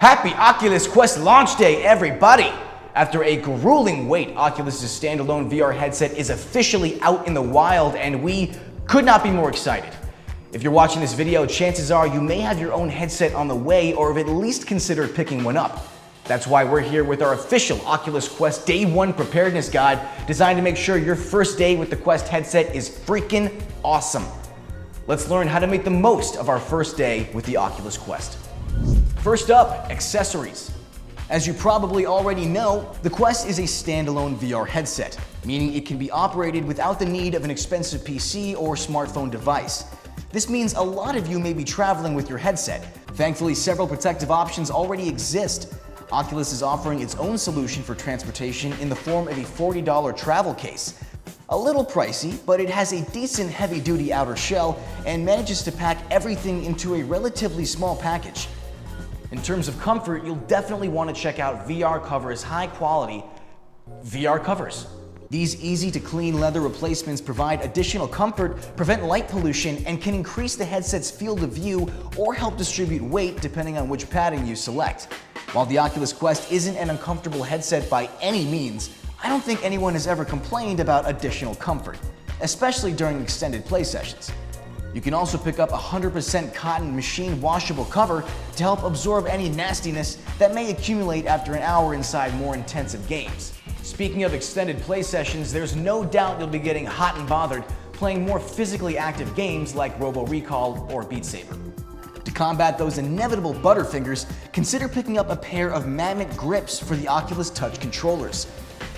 Happy Oculus Quest launch day, everybody! After a grueling wait, Oculus' standalone VR headset is officially out in the wild, and we could not be more excited. If you're watching this video, chances are you may have your own headset on the way or have at least considered picking one up. That's why we're here with our official Oculus Quest Day 1 Preparedness Guide, designed to make sure your first day with the Quest headset is freaking awesome. Let's learn how to make the most of our first day with the Oculus Quest. First up, accessories. As you probably already know, the Quest is a standalone VR headset, meaning it can be operated without the need of an expensive PC or smartphone device. This means a lot of you may be traveling with your headset. Thankfully, several protective options already exist. Oculus is offering its own solution for transportation in the form of a $40 travel case. A little pricey, but it has a decent heavy-duty outer shell and manages to pack everything into a relatively small package. In terms of comfort, you'll definitely want to check out VR Cover's high-quality VR covers. These easy-to-clean leather replacements provide additional comfort, prevent light pollution, and can increase the headset's field of view or help distribute weight depending on which padding you select. While the Oculus Quest isn't an uncomfortable headset by any means, I don't think anyone has ever complained about additional comfort, especially during extended play sessions. You can also pick up a 100% cotton machine washable cover to help absorb any nastiness that may accumulate after an hour inside more intensive games. Speaking of extended play sessions, there's no doubt you'll be getting hot and bothered playing more physically active games like Robo Recall or Beat Saber. To combat those inevitable butterfingers, consider picking up a pair of magnet grips for the Oculus Touch controllers.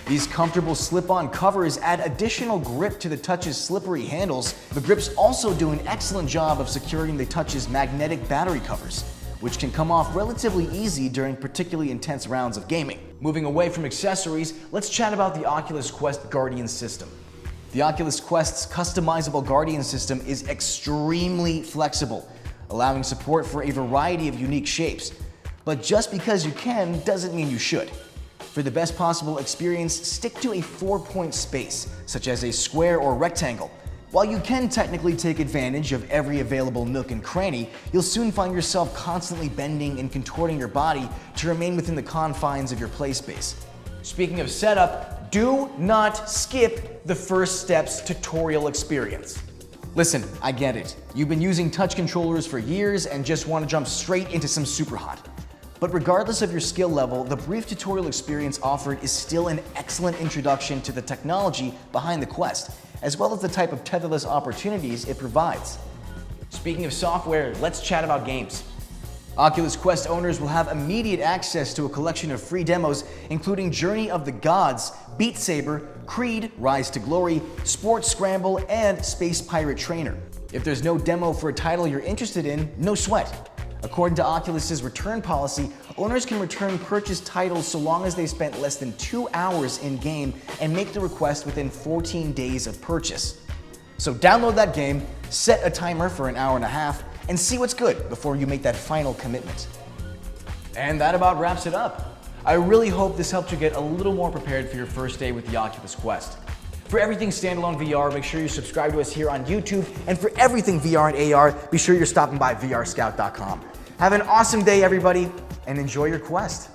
These comfortable slip-on covers add additional grip to the Touch's slippery handles. The grips also do an excellent job of securing the Touch's magnetic battery covers, which can come off relatively easy during particularly intense rounds of gaming. Moving away from accessories, let's chat about the Oculus Quest Guardian System. The Oculus Quest's customizable Guardian System is extremely flexible, allowing support for a variety of unique shapes. But just because you can doesn't mean you should. For the best possible experience, stick to a 4-point space, such as a square or rectangle. While you can technically take advantage of every available nook and cranny, you'll soon find yourself constantly bending and contorting your body to remain within the confines of your play space. Speaking of setup, do not skip the first steps tutorial experience. Listen, I get it. You've been using touch controllers for years and just want to jump straight into some super hot. But regardless of your skill level, the brief tutorial experience offered is still an excellent introduction to the technology behind the Quest, as well as the type of tetherless opportunities it provides. Speaking of software, let's chat about games. Oculus Quest owners will have immediate access to a collection of free demos, including Journey of the Gods, Beat Saber, Creed, Rise to Glory, Sports Scramble, and Space Pirate Trainer. If there's no demo for a title you're interested in, no sweat. According to Oculus's return policy, owners can return purchased titles so long as they spent less than 2 hours in-game and make the request within 14 days of purchase. So download that game, set a timer for 1.5 hours, and see what's good before you make that final commitment. And that about wraps it up. I really hope this helped you get a little more prepared for your first day with the Oculus Quest. For everything standalone VR, make sure you subscribe to us here on YouTube, and for everything VR and AR, be sure you're stopping by vrscout.com. Have an awesome day, everybody, and enjoy your Quest.